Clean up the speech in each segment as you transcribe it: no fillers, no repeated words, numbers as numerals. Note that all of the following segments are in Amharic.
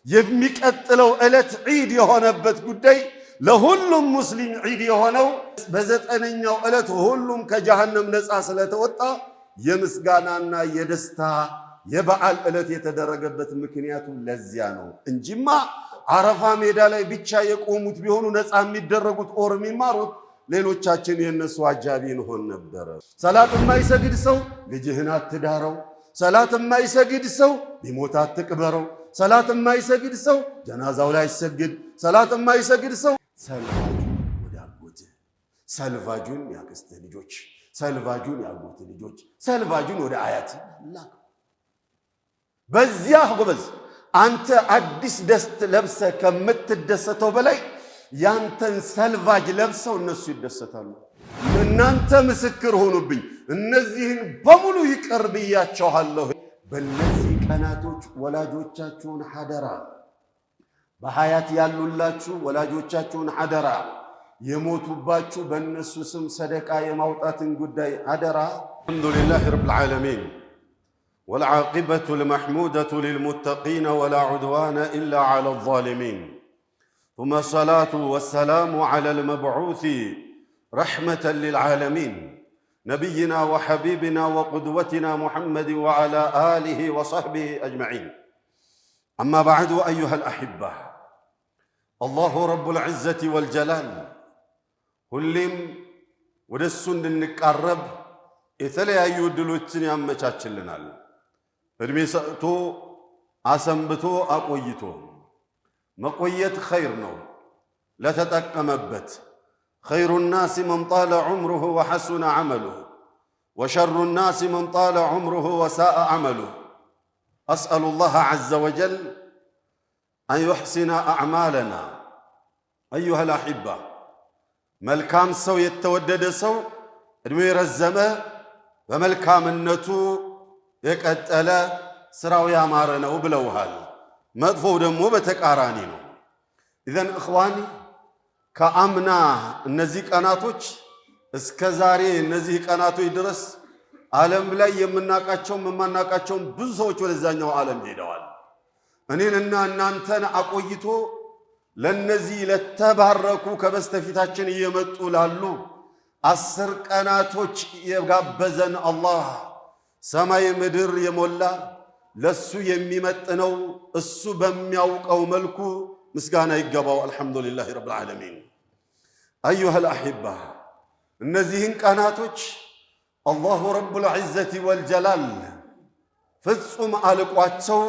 የሚቀጥለው ዕለት ዒድ የሆነበት ጉዳይ ለሁሉም ሙስሊም ዒድ የሆነው በዘጠነኛው ዕለት ሁሉም ከጀሃነም ነፃ ስለተወጣ የምስጋናና የደስታ የበዓል ዕለት የተደረገበት ምክንያቱ ለዚያ ነው እንጂማ አረፋ ሜዳ ላይ ብቻ የቆሙት ቢሆኑ ነፃ የሚደረጉት ኦር የሚማሩት ሌሎቻችን የነሱ አጃቢ እንሆን ነበር። ሰላት የማይሰግድ ሰው ልጅህን አትዳረው። ሰላት የማይሰግድ ሰው ቢሞት አትቅበረው። ሰላት የማይሰግድ ሰው ጀናዛው ላይ አይሰግድ። ሰላት የማይሰግድ ሰው ሰልቫጁን ወደ አጎትህ፣ ሰልቫጁን ያክስትህ ልጆች፣ ሰልቫጁን ያጎትህ ልጆች፣ ሰልቫጁን ወደ አያትህ ላክ። በዚያ ጎበዝ አንተ አዲስ ደስት ለብሰህ ከምትደሰተው በላይ ያንተን ሰልቫጅ ለብሰው እነሱ ይደሰታሉ። እናንተ ምስክር ሆኑብኝ፣ እነዚህን በሙሉ ይቅር ብያቸዋለሁ። በእነዚህ ቀናቶች ወላጆቻችሁን ሐደራ፣ በሐያት ያሉላችሁ ወላጆቻችሁን ሐደራ፣ የሞቱባችሁ በእነሱ ስም ሰደቃ የማውጣትን ጉዳይ ሐደራ። አልሐምዱሊላህ ረብል ዓለሚን والعاقبة المحمودة للمتقين ولا عدوان إلا على الظالمين ثم الصلاة والسلام على المبعوث رحمة للعالمين نبينا وحبيبنا وقدوتنا محمد وعلى آله وصحبه أجمعين أما بعد أيها الأحبة الله رب العزة والجلال كلهم ودسون النقرب إثلي يدلوتني أما تشاتشلنا እድሜ ሰጥቶ አሰንብቶ አቆይቶ መቆየት ኸይር ነው ለተጠቀመበት። خير الناس من طال عمره وحسن عمله وشر الناس من طال عمره وساء عمله. أسأل الله عز وجل أن يحسن أعمالنا أيها الأحبة. ملكام سو يتودد سو እድሜ ረዘመ በመልካምነቱ የቀጠለ ስራው ያማረ ነው ብለውሃል። መጥፎው ደግሞ በተቃራኒ ነው። ኢዘን እኽዋኒ ከአምና እነዚህ ቀናቶች እስከ ዛሬ እነዚህ ቀናቶች ድረስ ዓለም ላይ የምናቃቸውም የማናቃቸውም ብዙ ሰዎች ወደዛኛው ዓለም ሄደዋል። እኔንና እናንተን አቆይቶ ለነዚህ ለተባረኩ ከበስተፊታችን እየመጡ ላሉ 10 ቀናቶች የጋበዘን አላህ ሰማይ ምድር የሞላ ለሱ የሚመጥነው እሱ በሚያውቀው መልኩ ምስጋና ይገባው። አልሐምዱሊላህ ረብል ዓለሚን። አዩሃ አልአሒባ እነዚህን ቀናቶች አላሁ ረቡል ዒዘቲ ወልጀላል ፍጹም አልቋቸው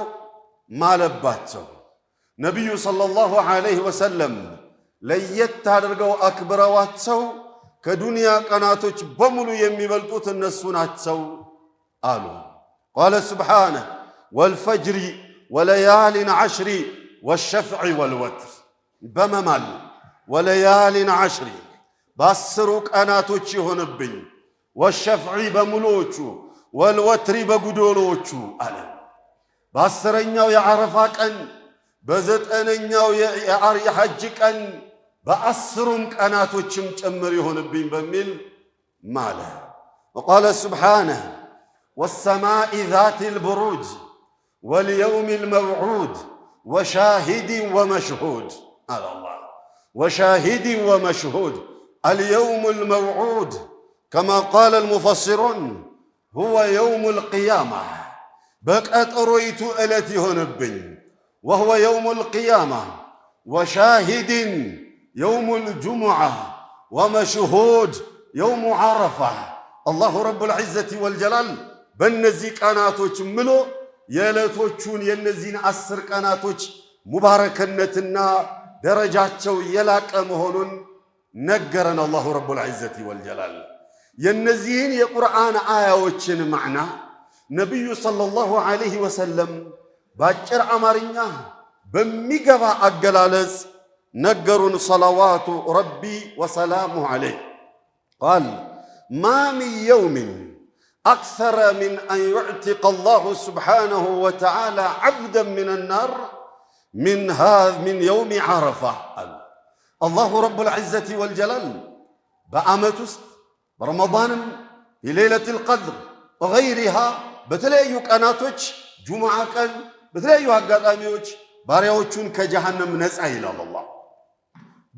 ማለባቸው። ነቢዩ ሰለላሁ ዐለይሂ ወሰለም ለየት አድርገው አክብረዋቸው ከዱንያ ቀናቶች በሙሉ የሚበልጡት እነሱ ናቸው አሉ። ቃለ ሱብሓነሁ ወልፈጅሪ ወለያሊን ዐሽሪ ወሸፍዒ ወልወትር። በመማል ወለያሊን ዐሽሪ በ10 ቀናቶች ይሆንብኝ፣ ወሸፍዒ በሙሉዎቹ፣ ወልወትሪ በጉዶሎዎቹ አለ። በ10ኛው የዓረፋ ቀን፣ በ9ኛው የሐጅ ቀን፣ በ10ሩም ቀናቶችም ጭምር ይሆንብኝ በሚል ማለ። ወቃለ ሱብሓነሁ والسماء ذات البروج واليوم الموعود وشاهد ومشهود. على الله وشاهد ومشهود. اليوم الموعود كما قال المفسرون هو يوم القيامة. بقطرويت التي هنبن وهو يوم القيامة. وشاهد يوم الجمعة ومشهود يوم عرفة. الله رب العزة والجلال በእነዚህ ቀናቶች ምሎ የዕለቶቹን የእነዚህን 10 ቀናቶች ሙባረክነትና ደረጃቸው የላቀ መሆኑን ነገረን አላሁ ረቡል ዒዘቲ ወልጀላል። የእነዚህን የቁርአን አያዎችን ማዕና ነቢዩ ሰለላሁ ዐለይሂ ወሰለም በአጭር አማርኛ በሚገባ አገላለጽ ነገሩን። ሰለዋቱ ረቢ ወሰላሙ ዐለይህ ቃል ማ ሚን የውምን أكثر من أن يعتق الله سبحانه وتعالى عبدا من النار من يوم عرفة. الله رب العزة والجلال بأمت برمضان بليلة القدر وغيرها بتلاقيوا قناتوች جمعة كان بتلاقيوا هقالاميوች ባሪያዎቹን ከጀሃነም ነፃ ይላል አላህ።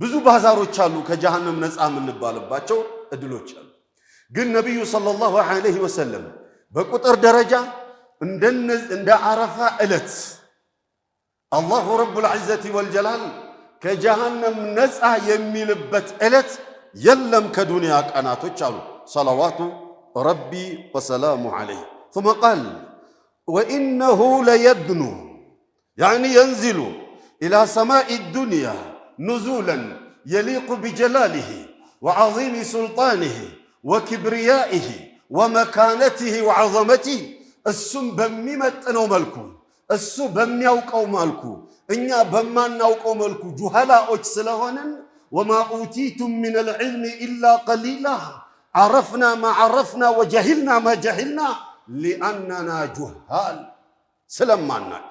ብዙ ባዛሮች አሉ ከጀሃነም ነፃ የምንባልባቸው እድሎች አሉ። ግን ነብዩ ሰለላሁ ዐለይሂ ወሰለም በቁጥር ደረጃ እንደ አረፋ ዕለት አላሁ ረቡል ዒዘቲ ወልጀላል ከጀሃነም ነፃ የሚልበት ዕለት የለም ከዱንያ ቀናቶች አሉ። ሰለዋቱ ረቢ ወሰላሙ ዐለይህ ثم قال وإنه ليدنو يعني ينزل إلى سماء الدنيا نزولا يليق بجلاله وعظيم سلطانه وكبريائه ومكانته وعظمته السم بميمتنو ملكو السو بميوقو ملكو إنيا بمانوقو ملكو جهلاء سلهونن وما أوتيتم من العلم إلا قليلا عرفنا ما عرفنا وجهلنا ما جهلنا لأننا جهال سلماناك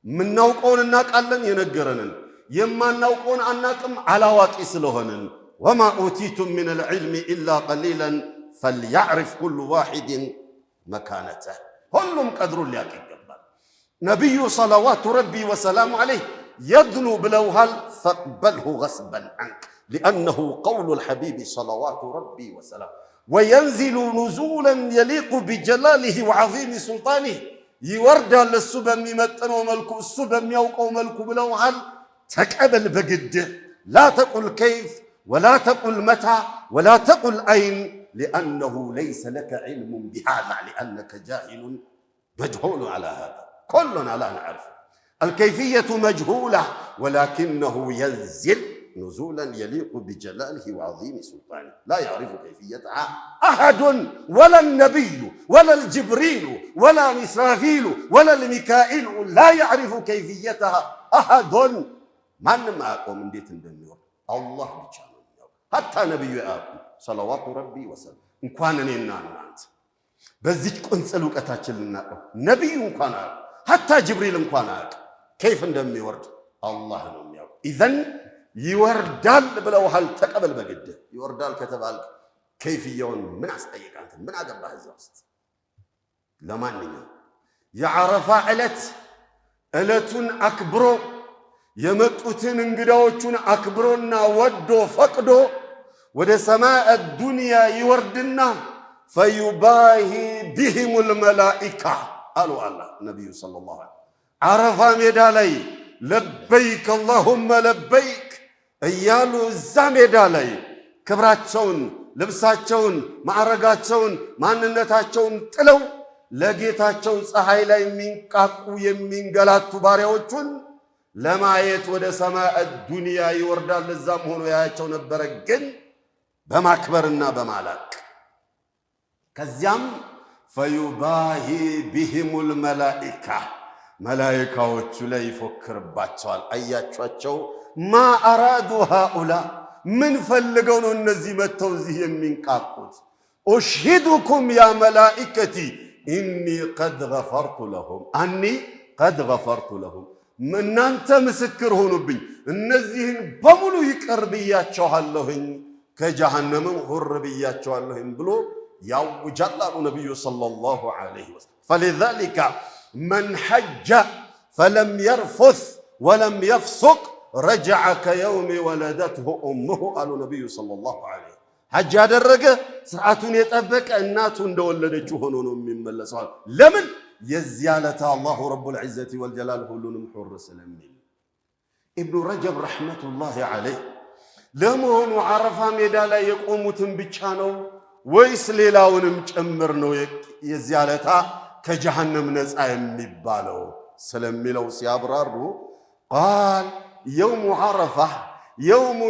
من نوقون الناك ألن ينقرنن يما نوقون أناكم على واقع سلهونن وما أوتيتم من العلم إلا قليلا فليعرف كل واحد مكانته كلهم قدر لياك الجبال نبي صلوات ربي وسلام عليه يدنو بلوهال فاقبله غصبا عنك لأنه قول الحبيب صلوات ربي وسلام وينزل نزولا يليق بجلاله وعظيم سلطانه يورد للسبا ممتن وملكو السبا يوقو ملكو بلوهال تكأبل بقد لا تقل كيف ولا تقل متى ولا تقل أين لأنه ليس لك علم بهذا لأنك جاهل مجهول على هذا كلنا لا نعرف الكيفية مجهولة ولكنه ينزل نزولا يليق بجلاله وعظيم سلطانه لا يعرف كيفيتها أحد ولا النبي ولا الجبريل ولا إسرافيل ولا الميكائيل لا يعرف كيفيتها أحد من ما أقوم من ديت الدنيا الله بيشانه حتى نبي آقو صلوات ربي وسلم انكوانني نانت بزيج كنسلوك أتاكلنا نبي انكوان آقو حتى جبريل انكوان آقو كيف اندمي ورد الله نمي آقو إذن يوردال بلو هل تقبل بقد يوردال كتبال كيف يون من أستيق أنت من أقبها الزوست لما نيا يعرف علتون أكبرو يمتوتين انقداوتون أكبرونا ودو فقدو ወደ ሰማዕ الدنيا ይወርድና فيباهي بهم الملائكة قالوا الله النبي صلى الله عليه وسلم عرف ሜዳ ላይ لبيك اللهم لبيك እያሉ እዛ ሜዳ ላይ ክብራቸውን ልብሳቸውን ማዕረጋቸውን ማንነታቸውን ጥለው ለጌታቸው ፀሐይ ላይ የሚንቃቁ የሚንገላቱ ባሪያዎቹን ለማየት ወደ ሰማዕ الدنيا ይወርዳል። እዛም ሆኖ ያያቸው ነበረ ግን በማክበርና በማላክ ከዚያም فيباهي بهم الملائكة መላእክቶቹ ላይ ይፎክርባቸዋል። አያቻቸው ما أرادوا هؤلاء من ፈልገው ነው እነዚህ መተው እዚህ የሚንቃቁት أشهدكم يا ملائكتي إني قد غفرت لهم أني قد غفرت لهم እናንተ ምስክር ሆኑብኝ እነዚህን በሙሉ ይቅር ብያቸዋለሁኝ ከጀሃነምም ሁር ብያቸዋለሁኝ ብሎ ያውጃል አሉ ነብዩ ሰለላሁ ዐለይሂ ወሰለም فلذلك من حج فلم يرفث ولم يفسق رجع كيوم ولدته أمه قالوا نبي صلى الله عليه حج ያደረገ ስርዓቱን የጠበቀ እናቱ እንደወለደችው ሆኖ ነው የሚመለሰው ለምን يزيالة الله رب العزة والجلال كلهم حر سلمين ابن رجب رحمة الله عليه لمهن عرفا ميدا لا يقوموا بيتشانو ويس ليلاونم جمرنو يزيالة كجهنم نزع مبالو سلمي لو سيابرارو قال يوم عرفة يوم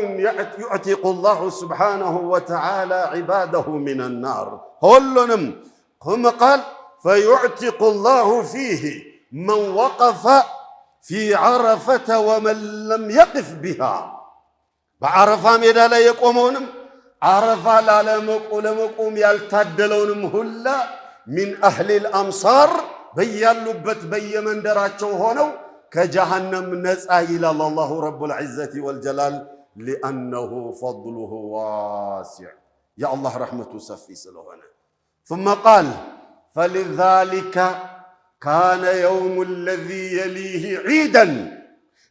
يعتق الله سبحانه وتعالى عباده من النار كلهم هم قال فيعتق الله فيه من وقف في عرفة ومن لم يقف بها بعرفة ميدا لا يقومونم عرفة لا لمقوم يالتدلونم هلا من أهل الأمصار بياللبت بيمن دراتشو هونو كجهنم نزع إلى الله رب العزة والجلال لأنه فضله واسع يا الله رحمته سفي سلوهنا ثم قال فلذلك كان يوم الذي يليه عيدا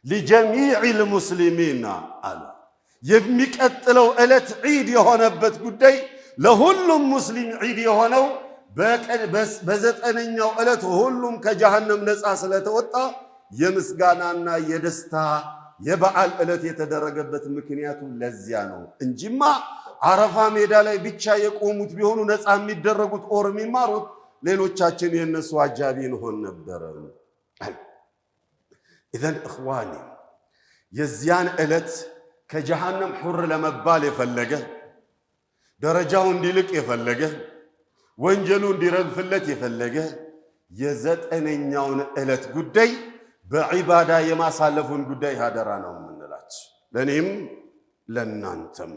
ሊጀሚዕል ሙስሊሚን አሉ። የሚቀጥለው ዕለት ዒድ የሆነበት ጉዳይ ለሁሉም ሙስሊም ዒድ የሆነው በዘጠነኛው ዕለት ሁሉም ከጀሃነም ነፃ ስለተወጣ የምስጋናና የደስታ የበዓል ዕለት የተደረገበት ምክንያቱ ለዚያ ነው እንጂማ አረፋ ሜዳ ላይ ብቻ የቆሙት ቢሆኑ ነፃ የሚደረጉት ኦር የሚማሩት ሌሎቻችን የነሱ አጃቢ እንሆን ነበር። ኢዘን እኽዋኒ የዚያን ዕለት ከጀሃነም ሑር ለመባል የፈለገ ደረጃው እንዲልቅ የፈለገ ወንጀሉ እንዲረግፍለት የፈለገ የዘጠነኛውን ዕለት ጉዳይ በዒባዳ የማሳለፉን ጉዳይ አደራ ነው የምንላችሁ፣ ለእኔም ለእናንተም።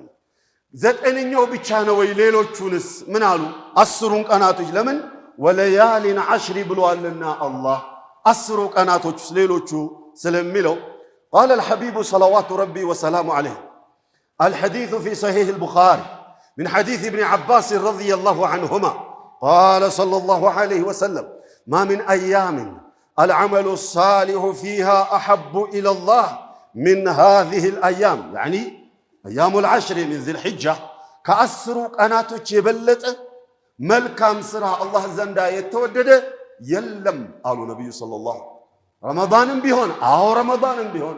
ዘጠነኛው ብቻ ነው ወይ? ሌሎቹንስ ምን አሉ? አስሩን ቀናቶች ለምን ወለያሊን ዐሽሪ ብሏልና አላህ አስሩ ቀናቶች ሌሎቹ ስለሚለው ቃለ አልሐቢቡ ሰለዋቱ ረቢ ወሰላሙ ዐለይህ አልሐዲሱ ፊ ሰሒሕ አልቡኻሪ من حديث ابن عباس رضي الله عنهما قال صلى الله عليه وسلم ما من أيام العمل الصالح فيها أحب إلى الله من هذه الأيام، يعني أيام العشر من ذي الحجة كأسر قناتك يبلت ملكام سرى الله زندا يتودد يلم قالوا النبي صلى الله عليه وسلم رمضان بيهون رمضان بيهون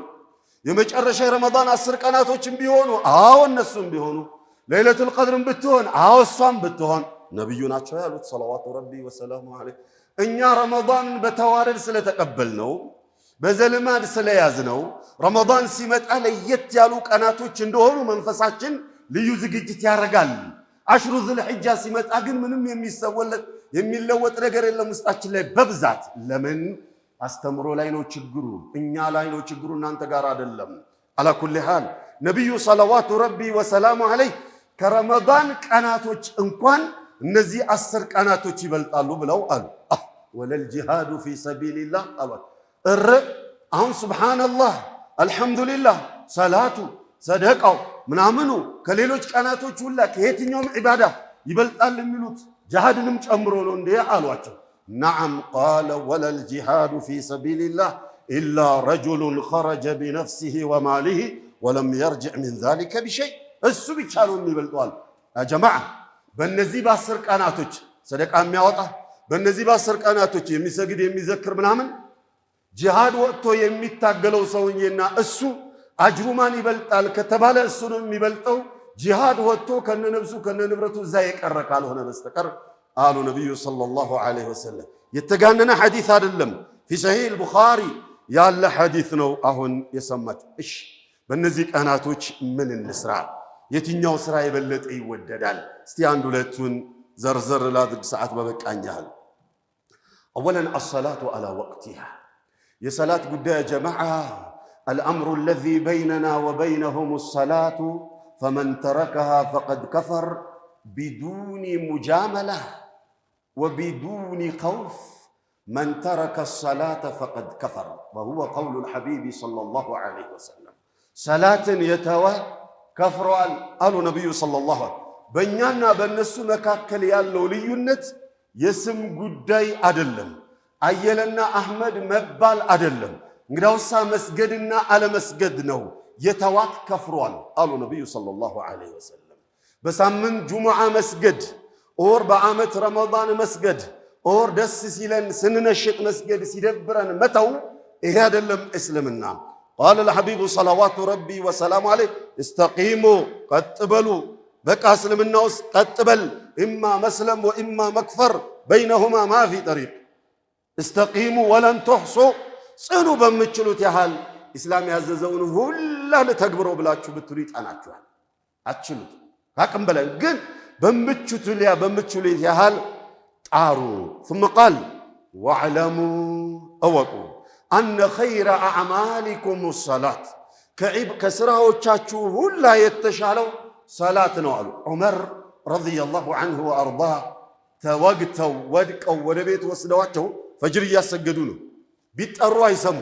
يمجرش رمضان أسر قناتك بيهونوا النسون بيهونوا ለይለቱል ቀድርን ብትሆን እሷም ብትሆን ነብዩ ናቸው ያሉት ሰለዋቱ ረቢ ወሰላሙ ዐለይሂ። እኛ ረመዳንን በተዋረድ ስለተቀበልነው በዘልማድ ስለያዝነው ረመዳን ሲመጣ ለየት ያሉ ቀናቶች እንደሆኑ መንፈሳችን ልዩ ዝግጅት ያደርጋል። አሽሩ ዙልሒጃ ሲመጣ ግን ምንም የሚለወጥ ነገር የለም ውስጣችን ላይ በብዛት። ለምን? አስተምሮ ላይ ነው ችግሩ፣ እኛ ላይ ነው ችግሩ፣ እናንተ ጋር አይደለም። አላ ኩሊ ሓል ነብዩ ሰለዋቱ ረቢ ወሰላሙ ዐለይሂ ከረመዳን ቀናቶች እንኳን እነዚህ 10 ቀናቶች ይበልጣሉ ብለው አሉ። ወለል ጂሃዱ ፊ ሰቢልላህ አሉ። አሁን ሱብሃንአላህ አልሐምዱሊላህ ሰላቱ ሰደቃው ምናምኑ ከሌሎች ቀናቶች ሁላ ከየትኛውም ዒባዳ ይበልጣል የሚሉት ጂሃድንም ጨምሮ ነው እንዴ አሏቸው። ነዓም ቃለ ወለል ጂሃዱ ፊ ሰቢልላህ ኢላ ረጁሉን ኸረጀ ቢነፍሲሂ ወማሊሂ ወለም የርጅዕ ሚን ዛሊከ ቢሸይ። እሱ ብቻ ነው የሚበልጠዋል። ያ ጀማዓ በእነዚህ በ10 ቀናቶች ሰደቃ የሚያወጣ በእነዚህ በ10 ቀናቶች የሚሰግድ የሚዘክር ምናምን ጂሃድ ወጥቶ የሚታገለው ሰውዬና እሱ አጅሩ ማን ይበልጣል ከተባለ እሱ ነው የሚበልጠው። ጂሃድ ወጥቶ ከነነብሱ ከነንብረቱ እዛ የቀረ ካልሆነ በስተቀር አሉ ነብዩ ሰለላሁ ዐለይሂ ወሰለም። የተጋነነ ሐዲስ አይደለም፣ ፊ ሰሒሕ አልቡኻሪ ያለ ሐዲስ ነው አሁን የሰማችሁ። እሺ በእነዚህ ቀናቶች ምን እንስራ? የትኛው ስራ የበለጠ ይወደዳል? እስቲ አንድ ሁለቱን ዘርዘር ላድርግ ሰዓት በበቃኝ ያህል። አወለን አሰላቱ አላ ወቅቲሃ የሰላት ጉዳይ ጀማዓ الأمر الذي بيننا وبينهم الصلاة فمن تركها فقد كفر بدون مجاملة وبدون خوف. من ترك الصلاة فقد كفر وهو قول الحبيب صلى الله عليه وسلم. صلاة يتوى كفر قالوا النبي صلى الله عليه وسلم بنيانا بالنسو مكاكل يالو ليونت يسم قداي أدلم أيلنا أحمد مبال أدلم እንግዳውሳ መስገድና አለመስገድ ነው የተዋት ከፍሯል አሉ ነብዩ ሰለላሁ ዐለይሂ ወሰለም። በሳምንት ጁሙዓ መስገድ ኦር በአመት ረመዳን መስገድ ኦር ደስ ሲለን ስንነሽጥ መስገድ ሲደብረን መተው ይሄ አይደለም እስልምና። قال الحبيب صلوات ربي وسلام عليه استقيموا قتبلوا بقى اسلمنا قتبل اما مسلم واما مكفر بينهما ما في طريق استقيموا ولن تحصوا ጽኑ በምትችሉት ያህል እስላም ያዘዘውን ሁላ ለተግብሮ ብላችሁ ብትሉ ይጣናችኋል። አትችሉት አቅም በላይ ግን በምትችሉት ያህል ጣሩ። ثم قال واعلموا اوقوا ان خير اعمالكم الصلاه ከስራዎቻችሁ ሁላ የተሻለው ሰላት ነው አሉ ዑመር ረዲየላሁ ዐንሁ ወአርዳህ። ተወግተው ወድቀው ወደ ቤት ወስደዋቸው ፈጅር እያሰገዱ ነው። ቢጠሩ አይሰሙ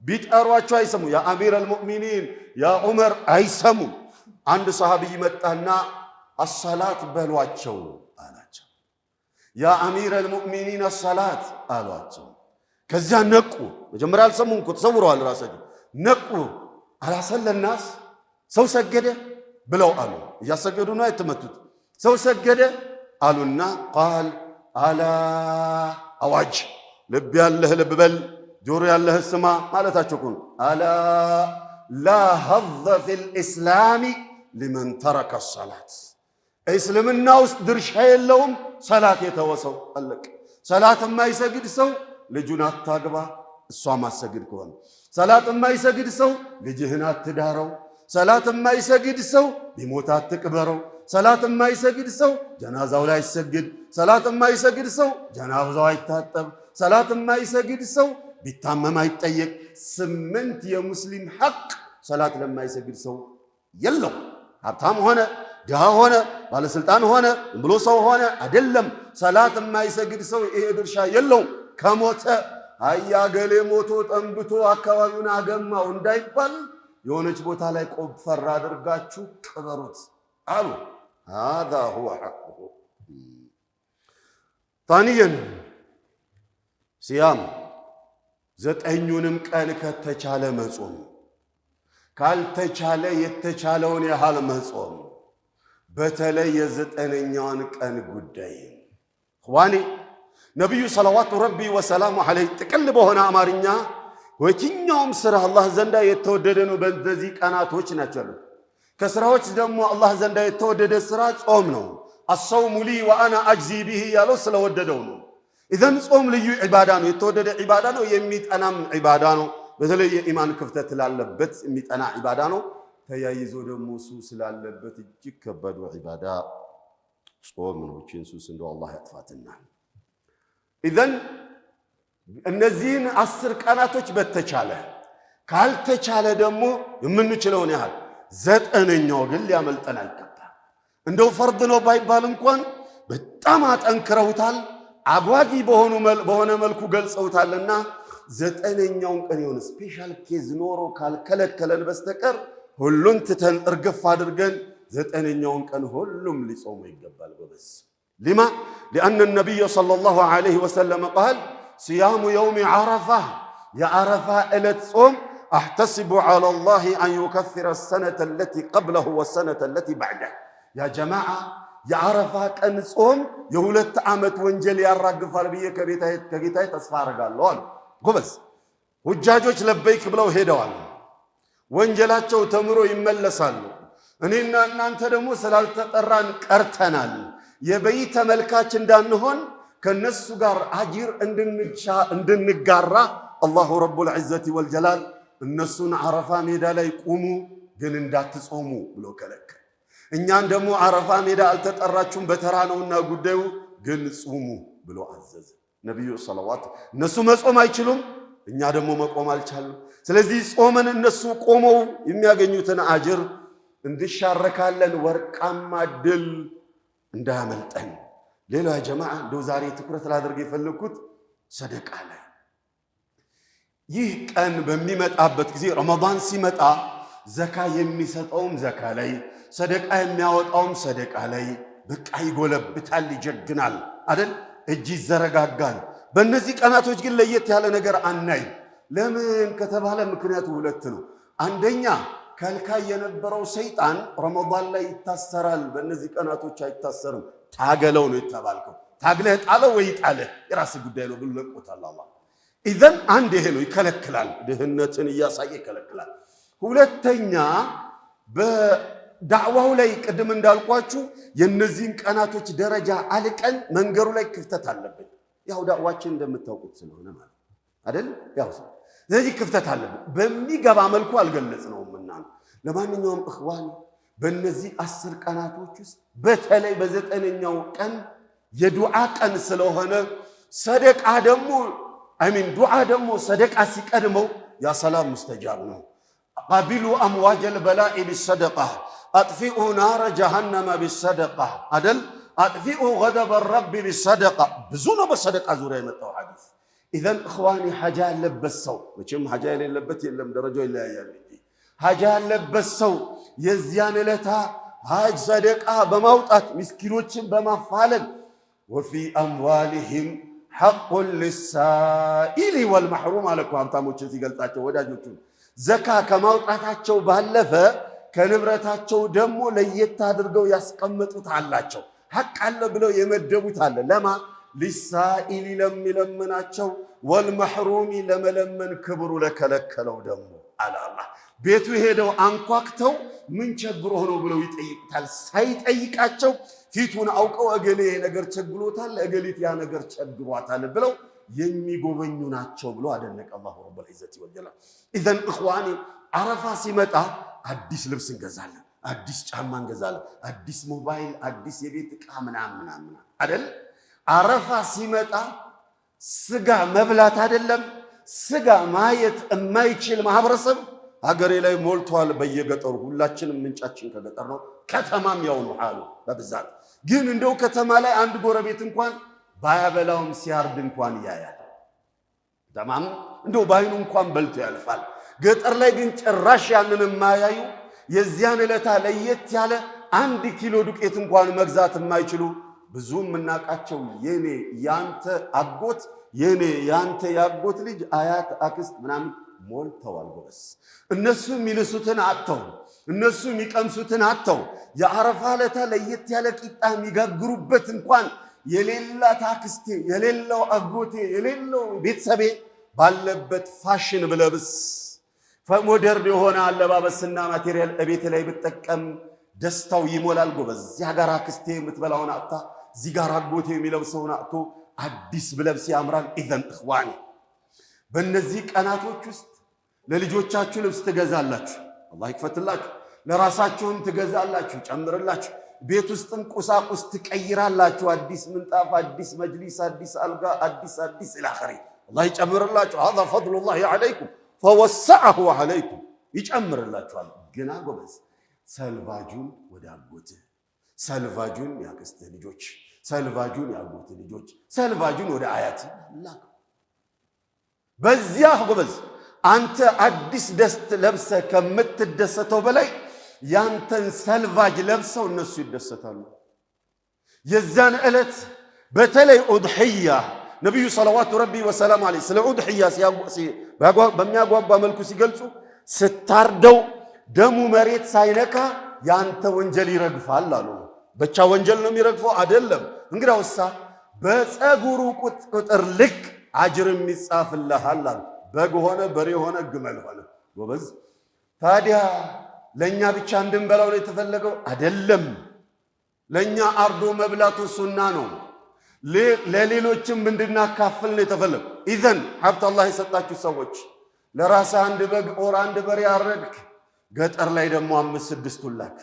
ቢጠሯቸው አይሰሙ። ያ አሚር አልሙእሚኒን ያ ዑመር አይሰሙ። አንድ ሰሃቢ መጣና አሰላት በሏቸው አላቸው። ያ አሚር አልሙእሚኒን አሰላት አሏቸው። ከዚያ ነቁ። መጀመሪያ አልሰሙም እኮ ተሰውረዋል ራሳቸው። ነቁ አላሰለ الناس ሰው ሰገደ ብለው አሉ እያሰገዱ ነው የተመቱት ሰው ሰገደ አሉና قال አላ አዋጅ ልብ ያለህ ልብ በል ጆሮ ያለህ ስማ ማለታቸው ነው አላ لا حظ في الإسلام لمن ترك الصلاة እስልምና ውስጥ ድርሻ የለውም ሰላት የተወሰው አለቅ ሰላት የማይሰግድ ሰው ልጁን አታግባ እሷ ማሰግድ ከሆነ ሰላት የማይሰግድ ሰው ልጅህን አትዳረው ሰላት የማይሰግድ ሰው ቢሞት አትቅበረው ሰላት የማይሰግድ ሰው ጀናዛው ላይ አይሰግድ ሰላት የማይሰግድ ሰው ጀናዛው አይታጠብ ሰላት የማይሰግድ ሰው ቢታመም አይጠየቅ 8 የሙስሊም ሐቅ ሰላት ለማይሰግድ ሰው የለው ሀብታም ሆነ ድሃ ሆነ ባለስልጣን ሆነ ብሎ ሰው ሆነ አይደለም ሰላት የማይሰግድ ሰው ይሄ ድርሻ የለው ከሞተ አያገሌ ሞቶ ጠንብቶ አካባቢውን አገማው እንዳይባል የሆነች ቦታ ላይ ቆፈር አድርጋችሁ ቅበሩት አሉ هذا هو حقه ثانيا صيام ዘጠኙንም ቀን ከተቻለ መጾም ካልተቻለ የተቻለውን ያህል መጾም በተለይ የዘጠነኛውን ቀን ጉዳይ ኸዋኒ ነብዩ ሰለዋቱ ረቢ ወሰላሙ ዐለይሂ ጥቅል በሆነ አማርኛ ወይትኛውም ስራ አላህ ዘንዳ የተወደደ ነው በእነዚህ ቀናቶች ናቸው ከስራዎች ደግሞ አላህ ዘንዳ የተወደደ ስራ ጾም ነው الصوم لي وانا اجزي به ያለው ስለወደደው ነው ኢዘን ጾም ልዩ ዒባዳ ነው የተወደደ ዒባዳ ነው የሚጠናም ዒባዳ ነው በተለይ የኢማን ክፍተት ላለበት የሚጠና ዒባዳ ነው ተያይዞ ደግሞ ሱስ ስላለበት እጅግ ከባድ ዒባዳ ጾም ነው ሱስ እንደው አላህ ያጥፋትና ኢዘን እነዚህን 10 ቀናቶች በተቻለ ካልተቻለ ደግሞ የምንችለውን ያህል ዘጠነኛው ግን ሊያመልጠን አይገባም እንደው ፈርድ ነው ባይባል እንኳን በጣም አጠንክረውታል አጓጊ በሆነ መልኩ ገልጸውታልና ዘጠነኛውን ቀን የሆነ ስፔሻል ኬዝ ኖሮ ካልከለከለን በስተቀር ሁሉን ትተን እርግፍ አድርገን ዘጠነኛውን ቀን ሁሉም ሊጾሙ ይገባል በበስ لما لأن النبي صلى الله عليه وسلم قال صيام يوم عرفة يا عرفة إلى تصوم أحتسب على الله أن يكفر السنة التي قبله والسنة التي بعده يا جماعة يا عرفة كان تصوم يولد عامت وانجل يرقف البيه كبيتاي تصفار قال لون قبس وجاجوش لبيك بلو هيدوان ወንጀላቸው ተምሮ ይመለሳሉ እኔና እናንተ ደግሞ ስላልተጠራን ቀርተናል የበይ ተመልካች እንዳንሆን ከነሱ ጋር አጅር እንድንጋራ አላሁ ረቡል ዒዘቲ ወልጀላል እነሱን አረፋ ሜዳ ላይ ቁሙ ግን እንዳትጾሙ ብሎ ከለከ እኛን ደግሞ አረፋ ሜዳ አልተጠራችሁም በተራ ነውና ጉዳዩ ግን ጾሙ ብሎ አዘዘ ነብዩ ሰለዋት እነሱ መጾም አይችሉም እኛ ደግሞ መቆም አልቻለም ስለዚህ ጾመን እነሱ ቆመው የሚያገኙትን አጅር እንድሻረካለን ወርቃማ ድል እንዳያመልጠን ሌላ ጀማዓ እንደው ዛሬ ትኩረት ላድርግ የፈለኩት ሰደቃ ላይ ይህ ቀን በሚመጣበት ጊዜ ረመዳን ሲመጣ ዘካ የሚሰጠውም ዘካ ላይ ሰደቃ የሚያወጣውም ሰደቃ ላይ በቃ ይጎለብታል ይጀግናል አይደል እጅ ይዘረጋጋል በእነዚህ ቀናቶች ግን ለየት ያለ ነገር አናይ ለምን ከተባለ ምክንያቱ ሁለት ነው አንደኛ ከልካይ የነበረው ሰይጣን ረመዳን ላይ ይታሰራል በእነዚህ ቀናቶች አይታሰርም ታገለው ነው የተባልከው ታግለህ ጣለው ወይ ጣለህ የራስ ጉዳይ ነው ብሎ ለቆታል አላህ ኢዘን አንድ ይሄ ነው ይከለክላል ድህነትን ያሳየ ይከለክላል ሁለተኛ በዳዕዋው ላይ ቅድም እንዳልኳችሁ የነዚህን ቀናቶች ደረጃ አልቀን መንገሩ ላይ ክፍተት አለብን ያው ዳዕዋችን እንደምታውቁት ስለሆነ ማለት አይደል ያው ስለዚህ ክፍተት አለብን በሚገባ መልኩ አልገለጽነውምና ለማንኛውም እኽዋን በእነዚህ 10 ቀናቶች ውስጥ በተለይ በዘጠነኛው ቀን የዱዓ ቀን ስለሆነ ሰደቃ ደግሞ ዱዓ ደግሞ ሰደቃ ሲቀድመው ያ ሰላም ሙስተጃብ ነው قابلوا أمواج البلاء بالصدقة أطفئوا نار جهنم بالصدقة عدل أطفئوا غضب الرب بالصدقة بزونا بالصدقة زوري متو حديث إذن إخواني حاجة لبسوا وكم حاجة لبت يلم درجة إلا يالي حاجة لبسوا يزيان لتا هاج صدقة بموتات مسكينوچن بمفالن وفي أموالهم حق للسائل والمحروم عليكم همتاموچن سيغلطاچو وداجوچن ዘካ ከማውጣታቸው ባለፈ ከንብረታቸው ደግሞ ለየት አድርገው ያስቀምጡት አላቸው። ሐቅ አለ ብለው የመደቡት አለ። ለማ ሊሳኢሊ ለሚለምናቸው ወልመሕሩሚ ለመለመን ክብሩ ለከለከለው ደግሞ አለ አላህ። ቤቱ ሄደው አንኳክተው ምን ቸግሮ ሆኖ ብለው ይጠይቁታል። ሳይጠይቃቸው ፊቱን አውቀው እገሌ ይሄ ነገር ቸግሮታል፣ እገሊት ያ ነገር ቸግሯታል ብለው የሚጎበኙ ናቸው ብሎ አደነቀ አላሁ ረቡል ዒዘቲ ወጀላል። ኢዘን እኽዋኒ አረፋ ሲመጣ አዲስ ልብስ እንገዛለን፣ አዲስ ጫማ እንገዛለን፣ አዲስ ሞባይል፣ አዲስ የቤት ዕቃ ምናምን አይደል? አረፋ ሲመጣ ስጋ መብላት አይደለም። ስጋ ማየት የማይችል ማህበረሰብ ሀገሬ ላይ ሞልቷል። በየገጠሩ ሁላችንም ምንጫችን ከገጠር ነው። ከተማም ያው ነው አሉ በብዛት። ግን እንደው ከተማ ላይ አንድ ጎረቤት እንኳን ባያበላውም ሲያርድ እንኳን ያያል። ተማም እንደው ባይኑ እንኳን በልቶ ያልፋል። ገጠር ላይ ግን ጭራሽ ያንን የማያዩ የዚያን ዕለታ ለየት ያለ 1 ኪሎ ዱቄት እንኳን መግዛት የማይችሉ ብዙ የምናውቃቸው የኔ ያንተ አጎት የኔ ያንተ ያጎት ልጅ አያት አክስት ምናምን ሞልተዋል። ጎበስ እነሱ የሚልሱትን አጥተው እነሱ የሚቀምሱትን አጥተው የአረፋ ዕለታ ለየት ያለ ቂጣ የሚጋግሩበት እንኳን የሌላት አክስቴ የሌለው አጎቴ የሌለው ቤተሰቤ ባለበት ፋሽን ብለብስ ሞደርን የሆነ አለባበስና ማቴሪያል እቤት ላይ ብጠቀም ደስታው ይሞላል። ጎበዝ እዚያ ጋር አክስቴ የምትበላውን አጥታ እዚህ ጋር አጎቴ የሚለብሰውን አጥቶ አዲስ ብለብስ ያምራል። ኢዘን እኽዋኒ በእነዚህ ቀናቶች ውስጥ ለልጆቻችሁ ልብስ ትገዛላችሁ፣ አላህ ይክፈትላችሁ። ለራሳችሁም ትገዛላችሁ፣ ጨምርላችሁ። ቤት ውስጥም ቁሳቁስ ትቀይራላችሁ። አዲስ ምንጣፍ፣ አዲስ መጅሊስ፣ አዲስ አልጋ፣ አዲስ ኢላኸሪ አላህ ይጨምርላችሁ። هذا فضل الله عليكم فوسعه عليكم ይጨምርላችኋል። ግና ጎበዝ ሰልቫጁን ወደ አጎትህ፣ ሰልቫጁን ያክስትህ ልጆች፣ ሰልቫጁን ያጎትህ ልጆች፣ ሰልቫጁን ወደ አያትህ ላክ። በዚያ ጎበዝ አንተ አዲስ ደስት ለብሰ ከምትደሰተው በላይ ያንተን ሰልቫጅ ለብሰው እነሱ ይደሰታሉ። የዛን ዕለት በተለይ ኡድሕያ ነቢዩ ሰለዋቱ ረቢ ወሰላሙ ዐለይሂ ስለ ኡድሕያ በሚያጓጓ መልኩ ሲገልጹ ስታርደው ደሙ መሬት ሳይነካ ያንተ ወንጀል ይረግፋል አሉ። ብቻ ወንጀል ነው የሚረግፈው አይደለም። እንግዲያውሳ በፀጉሩ ቁጥር ልክ አጅርም ይጻፍልሃል አሉ። በግ ሆነ በሬ ሆነ ግመል ሆነ ጎበዝ። ታዲያ ለኛ ብቻ እንድንበላው ነው የተፈለገው አይደለም። ለኛ አርዶ መብላቱ ሱና ነው። ለሌሎችም እንድናካፍል ነው የተፈለገው። ኢዘን ሀብት አላህ የሰጣችሁ ሰዎች ለራስ አንድ በግ ኦር አንድ በሬ አረድክ፣ ገጠር ላይ ደግሞ 5-6ቱን ላክ፣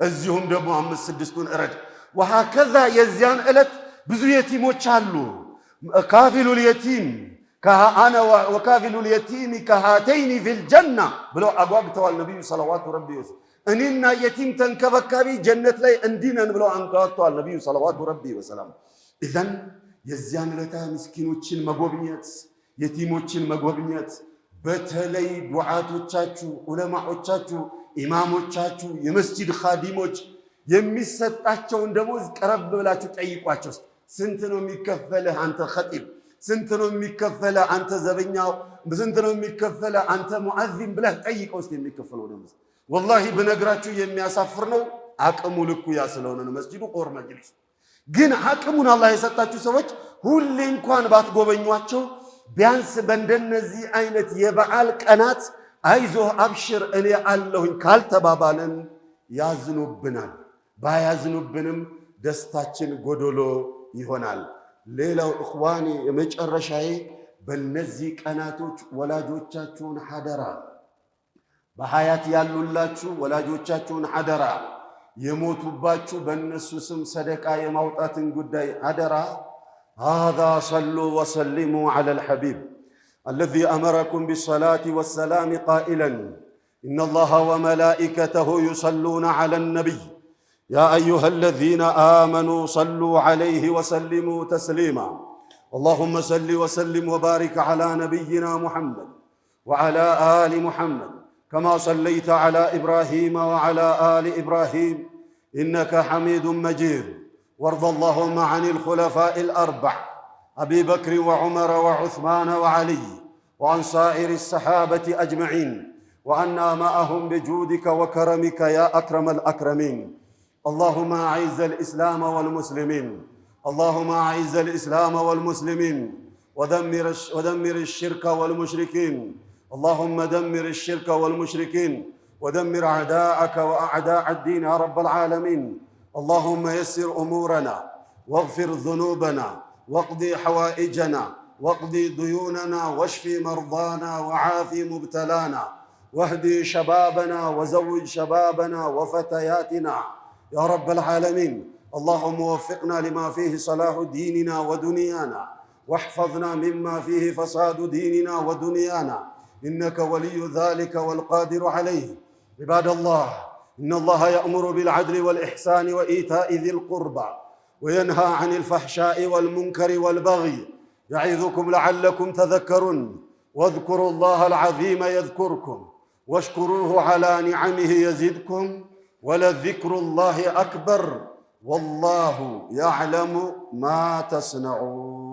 እዚሁም ደግሞ 5-6ቱን እረድ። ወሃከዛ የዚያን ዕለት ብዙ የቲሞች አሉ። ካፊሉል የቲም ከአነ ወካፊሉል የቲም ከሃተይኒ ፊል ጀና ብለው አጓግተዋል ነቢዩ ሰለዋቱ ረቢ ወሰላሙ። እኔና የቲም ተንከባካቢ ጀነት ላይ እንዲነን ብለው አንኳኩተዋል ነቢዩ ሰለዋቱ ረቢ ወሰላሙ። ኢዘን የዚያን ዕለት ምስኪኖችን መጎብኘት፣ የቲሞችን መጎብኘት፣ በተለይ ዱዓቶቻችሁ፣ ዑለማዎቻችሁ፣ ኢማሞቻችሁ፣ የመስጂድ ኻዲሞች የሚሰጣቸውን ደሞዝ ቀረብ ብላችሁ ጠይቋቸው። ስንት ነው የሚከፈልህ አንተ ኸጢብ? ስንት ነው የሚከፈልህ አንተ ዘበኛው? ስንት ነው የሚከፈልህ አንተ ሙአዚን ብለህ ጠይቀው። እስቲ የሚከፈለው ደሞዝ ወላሂ ብነግራችሁ የሚያሳፍር ነው። አቅሙ ልኩ ያ ስለሆነ ነው መስጂዱ ኦር መጅሊሱ። ግን አቅሙን አላህ የሰጣችሁ ሰዎች ሁሌ እንኳን ባትጎበኟቸው ቢያንስ በእንደነዚህ አይነት የበዓል ቀናት አይዞህ አብሽር እኔ አለሁኝ ካልተባባለን ያዝኑብናል። ባያዝኑብንም ደስታችን ጎዶሎ ይሆናል። ሌላው እኽዋኒ የመጨረሻዬ በእነዚህ ቀናቶች ወላጆቻችሁን ሐደራ፣ በሐያት ያሉላችሁ ወላጆቻችሁን ሐደራ፣ የሞቱባችሁ በእነሱ ስም ሰደቃ የማውጣትን ጉዳይ ሐደራ። هذا صلوا وسلموا على الحبيب الذي أمركم بالصلاة والسلام قائلا إن الله وملائكته يصلون على النبي يا أيها الذين آمنوا صلوا عليه وسلموا تسليما اللهم صل وسلم وبارك على نبينا محمد وعلى آل محمد كما صليت على إبراهيم وعلى آل إبراهيم إنك حميد مجيد وارض اللهم عن الخلفاء الأربع أبي بكر وعمر وعثمان وعلي وعن سائر الصحابة أجمعين وعنا معهم بجودك وكرمك يا أكرم الأكرمين. اللهم أعز الإسلام والمسلمين، اللهم أعز الإسلام والمسلمين، ودمر الشرك والمشركين. اللهم دمر الشرك والمشركين، ودمر أعداءك وأعداء الدين يا رب العالمين. اللهم يسر أمورنا، واغفر ذنوبنا، واقضي حوائجنا، واقضي ديوننا، واشف مرضانا، وعافي مبتلانا، واهدي شبابنا، وزوج شبابنا وفتياتنا يا رب العالمين. اللهم وفقنا لما فيه صلاح ديننا ودنيانا، واحفظنا مما فيه فساد ديننا ودنيانا، إنك ولي ذلك والقادر عليه. عباد الله، إن الله يأمر بالعدل والإحسان وإيتاء ذي القربى، وينهى عن الفحشاء والمنكر والبغي، يعظكم لعلكم تذكرون. واذكروا الله العظيم يذكركم، واشكروه على نعمه يزدكم، ولذكر الله أكبر، والله يعلم ما تصنعون.